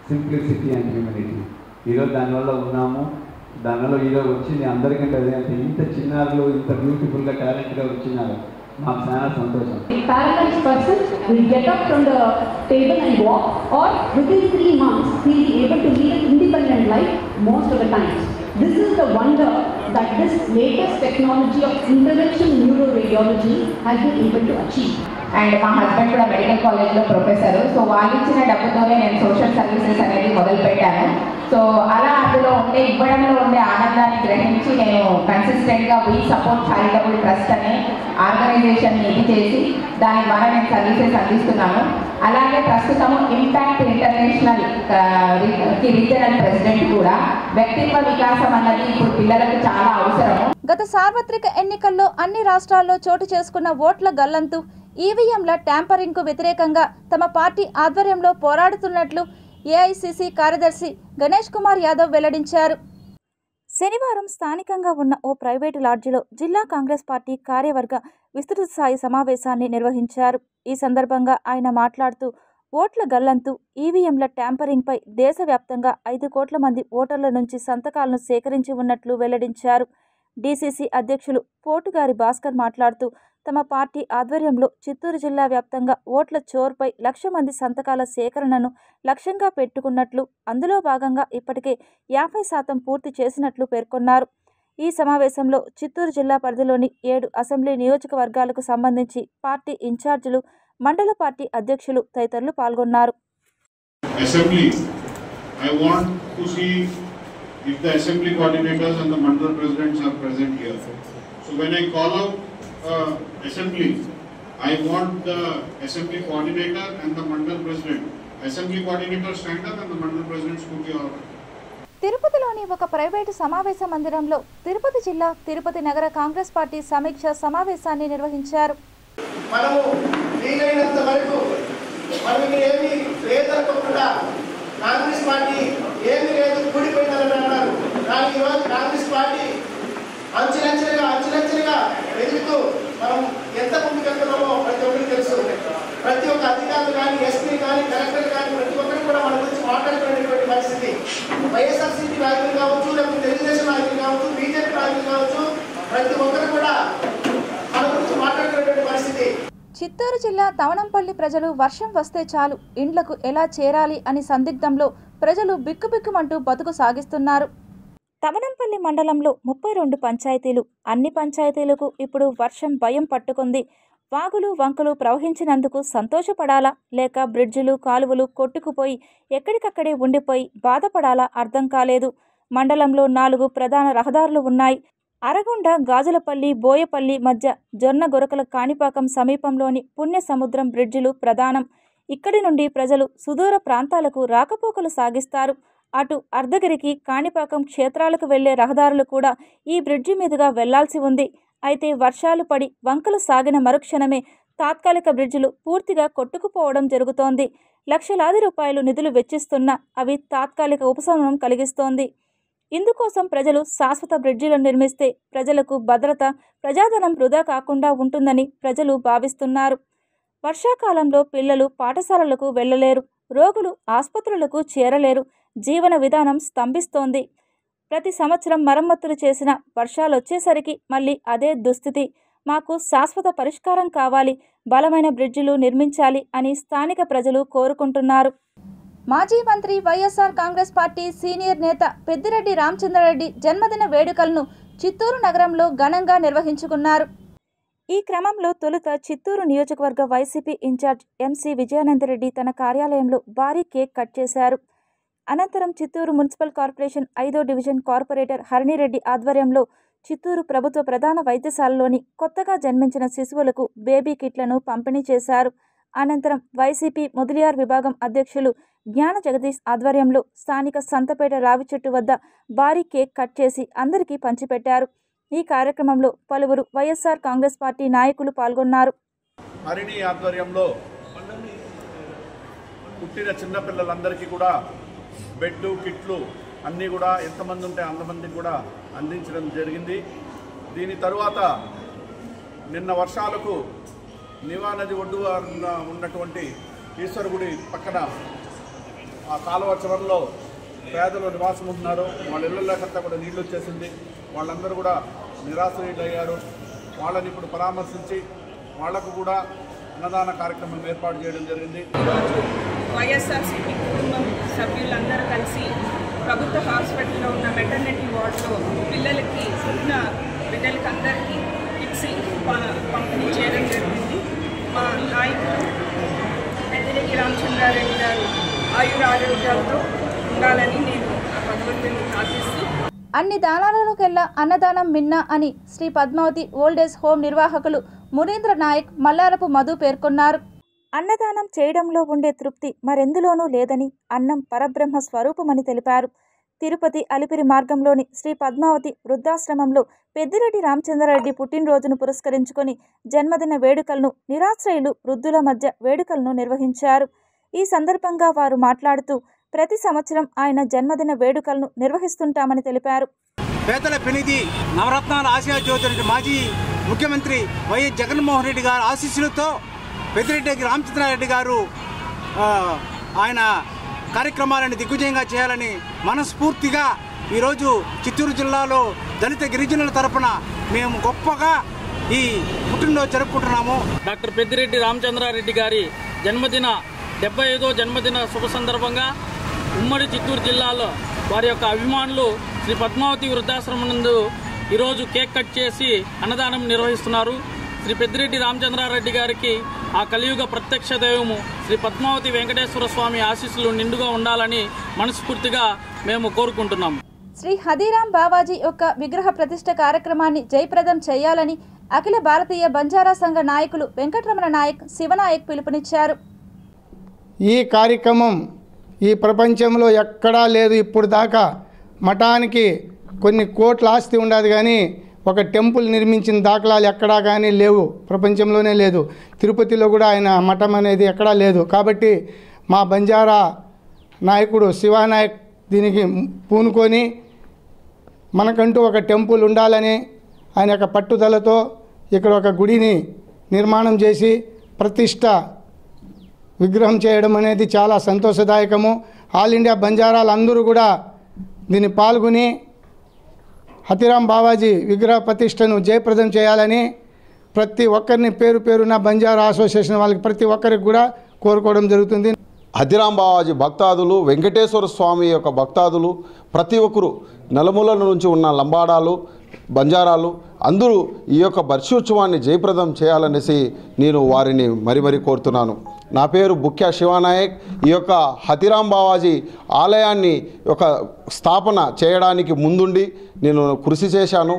సింప్లిసిటీ అండ్ హ్యూమినిటీ. ఈరోజు దానివల్ల ఉన్నాము, దానివల్ల ఈరోజు వచ్చింది అందరికంటే అదే అంటే ఇంత చిన్నారులు ఇంత బ్యూటిఫుల్గా టాలెంట్గా వచ్చినారు. మాకు చాలా సంతోషం. Paralyzed person will get up from the table and walk, or within 3 months he will be able to lead an independent life most of the times. This is the wonder that this latest technology of intervention neuroradiology has been able to achieve. And మా husband కూడా medical కాలేజ్లో professor. So వాళ్ళు ఇచ్చిన డబ్బుతోనే నేను social services అనేది మొదలుపెట్టాను. So అలా అందులో ఉండే ఇవ్వడంలో ఉండే ఆనందాన్ని గ్రహించి నేను కన్సిస్టెంట్గా వీ సపోర్ట్ చారిటబుల్ ట్రస్ట్ అనే ఆర్గనైజేషన్ని ఇది చేసి దాని ద్వారా నేను సర్వీసెస్ అందిస్తున్నాను. అలాగే ప్రస్తుతం ఇంపాక్ట్ ఇంటర్నేషనల్ రీజనల్ ప్రెసిడెంట్ కూడా. వ్యక్తిత్వ వికాసం అన్నది ఇప్పుడు పిల్లలకు చాలా అవసరం. గత సార్వత్రిక ఎన్నికల్లో అన్ని రాష్ట్రాల్లో చోటు చేసుకున్న ఓట్ల గల్లంతు, ఈవీఎంల ట్యాంపరింగ్కు వ్యతిరేకంగా తమ పార్టీ ఆధ్వర్యంలో పోరాడుతున్నట్లు ఏఐసీసీ కార్యదర్శి గణేష్ కుమార్ యాదవ్ వెల్లడించారు. శనివారం స్థానికంగా ఉన్న ఓ ప్రైవేటు లాడ్జిలో జిల్లా కాంగ్రెస్ పార్టీ కార్యవర్గ విస్తృత స్థాయి సమావేశాన్ని నిర్వహించారు. ఈ సందర్భంగా ఆయన మాట్లాడుతూ ఓట్ల గల్లంతు, ఈవీఎంల ట్యాంపరింగ్పై దేశవ్యాప్తంగా 5 కోట్ల మంది ఓటర్ల నుంచి సంతకాలను సేకరించి ఉన్నట్లు వెల్లడించారు. డీసీసీ అధ్యక్షులు పోటుగారి భాస్కర్ మాట్లాడుతూ తమ పార్టీ ఆధ్వర్యంలో చిత్తూరు జిల్లా వ్యాప్తంగా ఓట్ల చోర్పై 1,00,000 మంది సంతకాల సేకరణను లక్ష్యంగా పెట్టుకున్నట్లు, అందులో భాగంగా ఇప్పటికే 50% పూర్తి చేసినట్లు పేర్కొన్నారు. ఈ సమావేశంలో చిత్తూరు జిల్లా పరిధిలోని 7 అసెంబ్లీ నియోజకవర్గాలకు సంబంధించి పార్టీ ఇన్ఛార్జీలు, మండల పార్టీ అధ్యక్షులు తదితరులు పాల్గొన్నారు. If the assembly coordinators and the mandal presidents are present here, so when I call out assembly, I want the assembly coordinator and the mandal president. Assembly coordinator stand up and the mandal presidents put your order. తిరుపతిలోని ఒక private సమావేశ మందిరంలో తిరుపతి జిల్లా, తిరుపతి నగర Congress party సమీక్ష సమావేశాన్ని నిర్వహించారు. మనము వీలైనంత వరకు మనకి ఏమి లేదనుకోకుండా కాంగ్రెస్ పార్టీ ఏమి లేదు కూడిపోయిందని అన్నారు. కానీ ఈరోజు కాంగ్రెస్ పార్టీ అంచెలంచెలుగా ఎదుగుతూ మనం ఎంత ముందుకెళ్తున్నామో ప్రతి ఒక్కరికి తెలుసు. ప్రతి ఒక్క అధికారులు కానీ, ఎస్పీ కానీ, కలెక్టర్ కానీ ప్రతి ఒక్కరు కూడా మన గురించి మాట్లాడుకునేటువంటి పరిస్థితి. వైఎస్ఆర్సీపీ నాయకులు కావచ్చు, లేకపోతే తెలుగుదేశం నాయకులు కావచ్చు, బీజేపీ నాయకులు కావచ్చు, ప్రతి ఒక్కరు కూడా మన గురించి మాట్లాడుకునేటువంటి పరిస్థితి. చిత్తూరు జిల్లా తవణంపల్లి ప్రజలు వర్షం వస్తే చాలు ఇండ్లకు ఎలా చేరాలి అని సందిగ్ధంలో ప్రజలు బిక్కుబిక్కుమంటూ బతుకు సాగిస్తున్నారు. తవణంపల్లి మండలంలో 32 పంచాయతీలు. అన్ని పంచాయతీలకు ఇప్పుడు వర్షం భయం పట్టుకుంది. వాగులు వంకలు ప్రవహించినందుకు సంతోషపడాలా, లేక బ్రిడ్జిలు కాలువలు కొట్టుకుపోయి ఎక్కడికక్కడే ఉండిపోయి బాధపడాలా అర్థం కాలేదు. మండలంలో 4 ప్రధాన రహదారులు ఉన్నాయి. అరగొండ, గాజులపల్లి, బోయపల్లి మధ్య జొన్న గొరకల కాణిపాకం సమీపంలోని పుణ్య సముద్రం బ్రిడ్జిలు ప్రధానం. ఇక్కడి నుండి ప్రజలు సుదూర ప్రాంతాలకు రాకపోకలు సాగిస్తారు. అటు అర్ధగిరికి, కాణిపాకం క్షేత్రాలకు వెళ్లే రహదారులు కూడా ఈ బ్రిడ్జి మీదుగా వెళ్లాల్సి ఉంది. అయితే వర్షాలు పడి వంకలు సాగిన మరుక్షణమే తాత్కాలిక బ్రిడ్జిలు పూర్తిగా కొట్టుకుపోవడం జరుగుతోంది. లక్షలాది రూపాయలు నిధులు వెచ్చిస్తున్నా అవి తాత్కాలిక ఉపశమనం కలిగిస్తోంది. ఇందుకోసం ప్రజలు శాశ్వత బ్రిడ్జిలను నిర్మిస్తే ప్రజలకు భద్రత, ప్రజాధనం వృధా కాకుండా ఉంటుందని ప్రజలు భావిస్తున్నారు. వర్షాకాలంలో పిల్లలు పాఠశాలలకు వెళ్లలేరు, రోగులు ఆసుపత్రులకు చేరలేరు, జీవన విధానం స్తంభిస్తోంది. ప్రతి సంవత్సరం మరమ్మతులు చేసిన వర్షాలొచ్చేసరికి మళ్ళీ అదే దుస్థితి. మాకు శాశ్వత పరిష్కారం కావాలి, బలమైన బ్రిడ్జిలు నిర్మించాలి అని స్థానిక ప్రజలు కోరుకుంటున్నారు. మాజీ మంత్రి వైఎస్ఆర్ కాంగ్రెస్ పార్టీ సీనియర్ నేత పెద్దిరెడ్డి రామచంద్రారెడ్డి జన్మదిన వేడుకలను చిత్తూరు నగరంలో ఘనంగా నిర్వహించుకున్నారు. ఈ క్రమంలో తొలుత చిత్తూరు నియోజకవర్గ వైసీపీ ఇన్ఛార్జ్ ఎంసీ విజయానందరెడ్డి తన కార్యాలయంలో భారీ కేక్ కట్ చేశారు. అనంతరం చిత్తూరు మున్సిపల్ కార్పొరేషన్ 5వ డివిజన్ కార్పొరేటర్ హరిణిరెడ్డి ఆధ్వర్యంలో చిత్తూరు ప్రభుత్వ ప్రధాన వైద్యశాలలోని కొత్తగా జన్మించిన శిశువులకు బేబీ కిట్లను పంపిణీ చేశారు. అనంతరం వైసీపీ ముదిలియార్ విభాగం అధ్యక్షులు జ్ఞాన జగదీష్ ఆధ్వర్యంలో స్థానిక సంతపేట రావి చెట్టు వద్ద భారీ కేక్ కట్ చేసి అందరికీ పంచిపెట్టారు. ఈ కార్యక్రమంలో పలువురు వైఎస్ఆర్ కాంగ్రెస్ పార్టీ నాయకులు పాల్గొన్నారు. హరిణి ఆధ్వర్యంలో పుట్టిన చిన్నపిల్లలందరికీ కూడా బెడ్డు, కిట్లు అన్నీ కూడా ఎంతమంది ఉంటే అంతమందికి కూడా అందించడం జరిగింది. దీని తరువాత నిన్న వర్షాలకు నివా నది ఒడ్డు ఉన్నటువంటి ఈశ్వరగుడి పక్కన ఆ కాలువ చివరిలో పేదలు నివాసం ఉంటున్నారు. వాళ్ళ ఇళ్లలోకంతా కూడా నీళ్లు వచ్చేసింది. వాళ్ళందరూ కూడా నిరాశ్రయులు అయ్యారు. వాళ్ళని ఇప్పుడు పరామర్శించి వాళ్లకు కూడా అన్నదాన కార్యక్రమం ఏర్పాటు చేయడం జరిగింది. వైఎస్ఆర్సీపీ కుటుంబం సభ్యులందరూ కలిసి ప్రభుత్వ హాస్పిటల్లో ఉన్న మెటర్నిటీ వార్డులో పిల్లలకి పుట్టిన బిడ్డలకి అందరికీ కిట్స్ పంపిణీ చేయడం జరిగింది. మా నాయకులు పెద్దిరెడ్డి రామచంద్రారెడ్డి గారు ఆయురారోగ్యాలతో ఉండాలని నేను భగవంతుని ప్రార్థిస్తూ అన్ని దానాలలోకెల్లా అన్నదానం మిన్నా అని శ్రీ పద్మావతి ఓల్డేజ్ హోమ్ నిర్వాహకులు మునీంద్ర నాయక్, మల్లారపు మధు పేర్కొన్నారు. అన్నదానం చేయడంలో ఉండే తృప్తి మరెందులోనూ లేదని, అన్నం పరబ్రహ్మ స్వరూపమని తెలిపారు. తిరుపతి అలిపిరి మార్గంలోని శ్రీ పద్మావతి వృద్ధాశ్రమంలో పెద్దిరెడ్డి రామచంద్రారెడ్డి పుట్టినరోజును పురస్కరించుకొని జన్మదిన వేడుకలను నిరాశ్రయులు, వృద్ధుల మధ్య వేడుకలను నిర్వహించారు. ఈ సందర్భంగా వారు మాట్లాడుతూ ప్రతి సంవత్సరం ఆయన జన్మదిన వేడుకలను నిర్వహిస్తుంటామని తెలిపారు. పేదల పెనిది నవరత్నాల ఆశయ జ్యోతి మాజీ ముఖ్యమంత్రి వైఎస్ జగన్మోహన్ రెడ్డి గారి ఆశీస్సులతో పెద్దిరెడ్డి రామచంద్రారెడ్డి గారు ఆయన కార్యక్రమాలను దిగ్విజయంగా చేయాలని మనస్ఫూర్తిగా ఈరోజు చిత్తూరు జిల్లాలో దళిత గిరిజనుల తరపున మేము గొప్పగా ఈ పుట్టినరోజు జరుపుకుంటున్నాము. డాక్టర్ పెద్దిరెడ్డి రామచంద్రారెడ్డి గారి జన్మదిన 75వ జన్మదిన శుభ సందర్భంగా ఉమ్మడి చిత్తూరు జిల్లాలో వారి యొక్క అభిమానులు శ్రీ పద్మావతి వృద్ధాశ్రమం నందు ఈరోజు కేక్ కట్ చేసి అన్నదానం నిర్వహిస్తున్నారు. శ్రీ పెద్దిరెడ్డి రామచంద్రారెడ్డి గారికి ఆ కలియుగ ప్రత్యక్ష దైవము శ్రీ పద్మావతి వెంకటేశ్వర స్వామి ఆశీస్సులు నిండుగా ఉండాలని మనస్ఫూర్తిగా మేము కోరుకుంటున్నాము. శ్రీ హదీరాం బావాజీ యొక్క విగ్రహ ప్రతిష్ఠ కార్యక్రమాన్ని జయప్రదం చేయాలని అఖిల భారతీయ బంజారా సంఘ నాయకులు వెంకటరమణ నాయక్, శివనాయక్ పిలుపునిచ్చారు. ఈ కార్యక్రమం ఈ ప్రపంచంలో ఎక్కడా లేదు. ఇప్పుడు దాకా మఠానికి కొన్ని కోట్ల ఆస్తి ఉండదు, కానీ ఒక టెంపుల్ నిర్మించిన దాఖలాలు ఎక్కడా కానీ లేవు, ప్రపంచంలోనే లేదు. తిరుపతిలో కూడా ఆయన మఠం అనేది ఎక్కడా లేదు. కాబట్టి మా బంజారా నాయకుడు శివనాయక్ దీనికి పూనుకొని మనకంటూ ఒక టెంపుల్ ఉండాలని ఆయన యొక్క పట్టుదలతో ఇక్కడ ఒక గుడిని నిర్మాణం చేసి ప్రతిష్ట విగ్రహం చేయడం అనేది చాలా సంతోషదాయకము. ఆల్ ఇండియా బంజారాలు అందరూ కూడా దీన్ని పాల్గొని హతీరాం బావాజీ విగ్రహ ప్రతిష్టను జయప్రదం చేయాలని ప్రతి ఒక్కరిని పేరు పేరున బంజారా అసోసియేషన్ వాళ్ళకి ప్రతి ఒక్కరికి కూడా కోరుకోవడం జరుగుతుంది. హతీరాం బావాజీ భక్తాదులు, వెంకటేశ్వర స్వామి యొక్క భక్తాదులు ప్రతి ఒక్కరు నలుమూలల నుంచి ఉన్న లంబాడాలు, బంజారాలు అందరూ ఈ యొక్క బర్షి ఉత్సవాన్ని జయప్రదం చేయాలనేసి నేను వారిని మరీ కోరుతున్నాను. నా పేరు బుక్యా శివానాయక్. ఈ యొక్క హతిరాం బావాజీ ఆలయాన్ని ఒక స్థాపన చేయడానికి ముందుండి నేను కృషి చేశాను.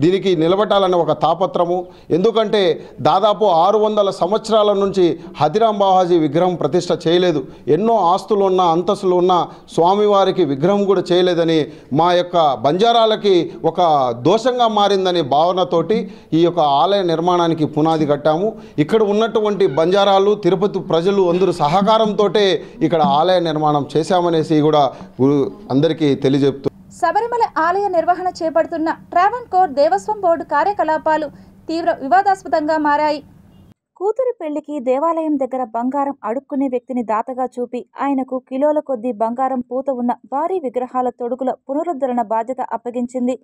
దీనికి నిలబెట్టాలనే ఒక తాపత్రము. ఎందుకంటే దాదాపు 600 సంవత్సరాల నుంచి హతిరాం బావాజీ విగ్రహం ప్రతిష్ట చేయలేదు. ఎన్నో ఆస్తులు ఉన్న అంతస్తులు ఉన్న స్వామివారికి విగ్రహం కూడా చేయలేదని మా యొక్క బంజారాలకి ఒక దోషంగా మారిందని భావనతోటి ఈ యొక్క ఆలయ నిర్మాణానికి పునాది కట్టాము. ఇక్కడ ఉన్నటువంటి బంజారాలు తిరుపతి ప్రజలు అందరూ సహకారంతో ఇక్కడ ఆలయ నిర్మాణం చేశామనేసి కూడా అందరికీ తెలియజెప్తూ శబరిమల ఆలయ నిర్వహణ చేపడుతున్న ట్రావెన్కోర్ దేవస్వం బోర్డు కార్యకలాపాలు తీవ్ర వివాదాస్పదంగా మారాయి. కూతురి పెళ్లికి దేవాలయం దగ్గర బంగారం అడుక్కునే వ్యక్తిని దాతగా చూపి ఆయనకు కిలోల కొద్దీ బంగారం పూత ఉన్న భారీ విగ్రహాల తొడుగుల పునరుద్ధరణ బాధ్యత అప్పగించింది.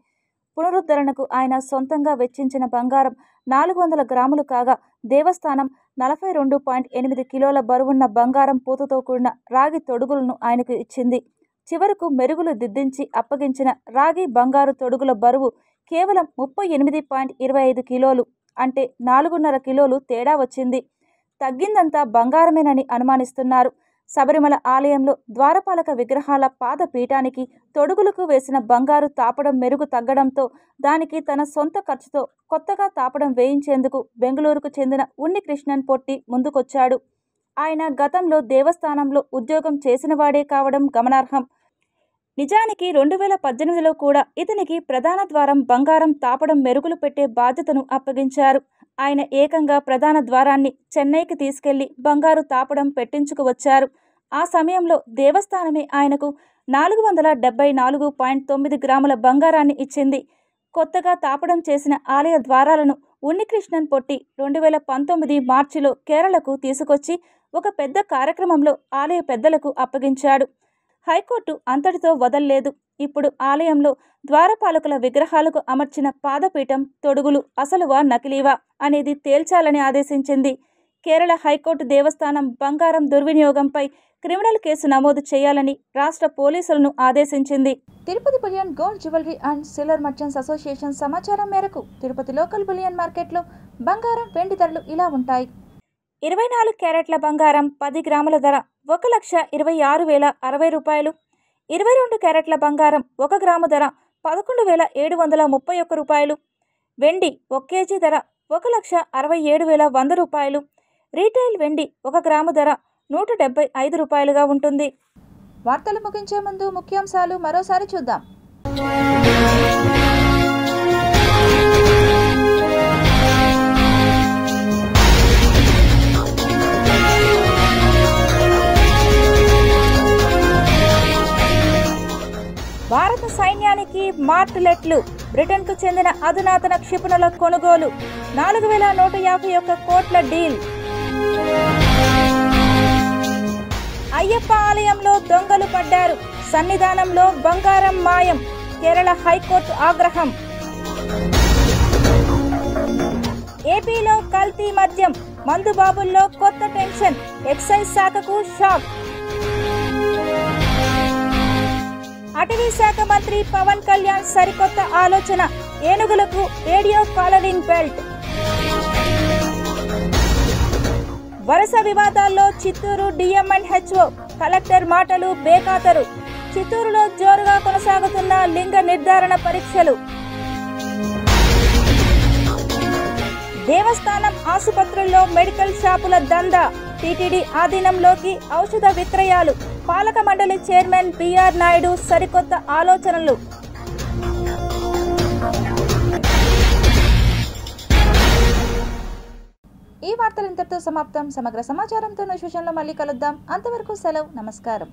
పునరుద్ధరణకు ఆయన సొంతంగా వెచ్చించిన బంగారం 400 గ్రాములు కాగా దేవస్థానం 42.8 కిలోల బరువున్న బంగారం పూతతో కూడిన రాగి తొడుగులను ఆయనకు ఇచ్చింది. చివరకు మెరుగులు దిద్దించి అప్పగించిన రాగి బంగారు తొడుగుల బరువు కేవలం 38.25 కిలోలు, అంటే 4.5 కిలోలు తేడా వచ్చింది. తగ్గిందంతా బంగారమేనని అనుమానిస్తున్నారు. శబరిమల ఆలయంలో ద్వారపాలక విగ్రహాల పాదపీఠానికి తొడుగులకు వేసిన బంగారు తాపడం మెరుగు తగ్గడంతో దానికి తన సొంత ఖర్చుతో కొత్తగా తాపడం వేయించేందుకు బెంగళూరుకు చెందిన ఉన్నికృష్ణన్ పొట్టి ముందుకొచ్చాడు. ఆయన గతంలో దేవస్థానంలో ఉద్యోగం చేసినవాడే కావడం గమనార్హం. నిజానికి 2018లో కూడా ఇతనికి ప్రధాన ద్వారం బంగారం తాపడం మెరుగులు పెట్టే బాధ్యతను అప్పగించారు. ఆయన ఏకంగా ప్రధాన ద్వారాన్ని చెన్నైకి తీసుకెళ్లి బంగారు తాపడం పెట్టించుకువచ్చారు. ఆ సమయంలో దేవస్థానమే ఆయనకు 474.9 గ్రాముల బంగారాన్ని ఇచ్చింది. కొత్తగా తాపడం చేసిన ఆలయ ద్వారాలను ఉన్నికృష్ణన్ పొట్టి 2019 మార్చిలో కేరళకు తీసుకొచ్చి ఒక పెద్ద కార్యక్రమంలో ఆలయ పెద్దలకు అప్పగించాడు. హైకోర్టు అంతటితో వదల్లేదు. ఇప్పుడు ఆలయంలో ద్వారపాలకుల విగ్రహాలకు అమర్చిన పాదపీఠం తొడుగులు అసలువా నకిలీవా అనేది తేల్చాలని ఆదేశించింది. కేరళ హైకోర్టు దేవస్థానం బంగారం దుర్వినియోగంపై క్రిమినల్ కేసు నమోదు చేయాలని రాష్ట్ర పోలీసులను ఆదేశించింది. Tirupati bullion gold jewellery and silver merchants association సమాచారం మేరకు తిరుపతి లోకల్ బులియన్ మార్కెట్లో బంగారం వెండి ధరలు ఇలా ఉంటాయి. 24 క్యారెట్ల బంగారం 10 గ్రాముల ధర 1,26,060 రూపాయలు. 22 క్యారెట్ల బంగారం 1 గ్రాము ధర 11,731 రూపాయలు. వెండి 1 కేజీ ధర 1,67,100 రూపాయలు. రీటైల్ వెండి 1 గ్రాము ధర 175 రూపాయలుగా ఉంటుంది. వార్తలు ముగించే ముందు ముఖ్యాంశాలు మరోసారి చూద్దాం. భారత సైన్యానికి మార్ట్లెట్లు, బ్రిటన్కు చెందిన అధునాతన క్షిపణుల కొనుగోలు, 4,151 కోట్ల డీల్. అయ్యప్ప ఆలయంలో దొంగలు పడ్డారు, సన్నిధానంలో బంగారం మాయం, కేరళ హైకోర్టు ఆగ్రహం. ఏపీలో కల్తీ మద్యం, మందుబాబుల్లో కొత్త టెన్షన్, ఎక్సైజ్ శాఖకు షాక్. అటవీ శాఖ మంత్రి పవన్ కళ్యాణ్ సరికొత్త ఆలోచన, ఏనుగులకు రేడియో కాలరింగ్ బెల్ట్. వరుస వివాదాల్లో చిత్తూరు డిఎంఎన్హెచ్ఓ, కలెక్టర్ మాటలు బేఖాతరు. చిత్తూరులో జోరుగా కొనసాగుతున్న లింగ నిర్ధారణ పరీక్షలు. దేవస్థానం ఆసుపత్రుల్లో మెడికల్ షాపుల దందా, టీటీడీ ఆధీనంలోకి ఔషధ విక్రయాలు. పాలక మండలి చైర్మన్ బిఆర్ నాయుడు సరికొత్త ఆలోచనలు. ఈ వార్తలు ఇంతటితో సమాప్తం. సమగ్ర సమాచారంతో విశేషంలో మళ్ళీ కలుద్దాం. అంతవరకు సెలవు, నమస్కారం.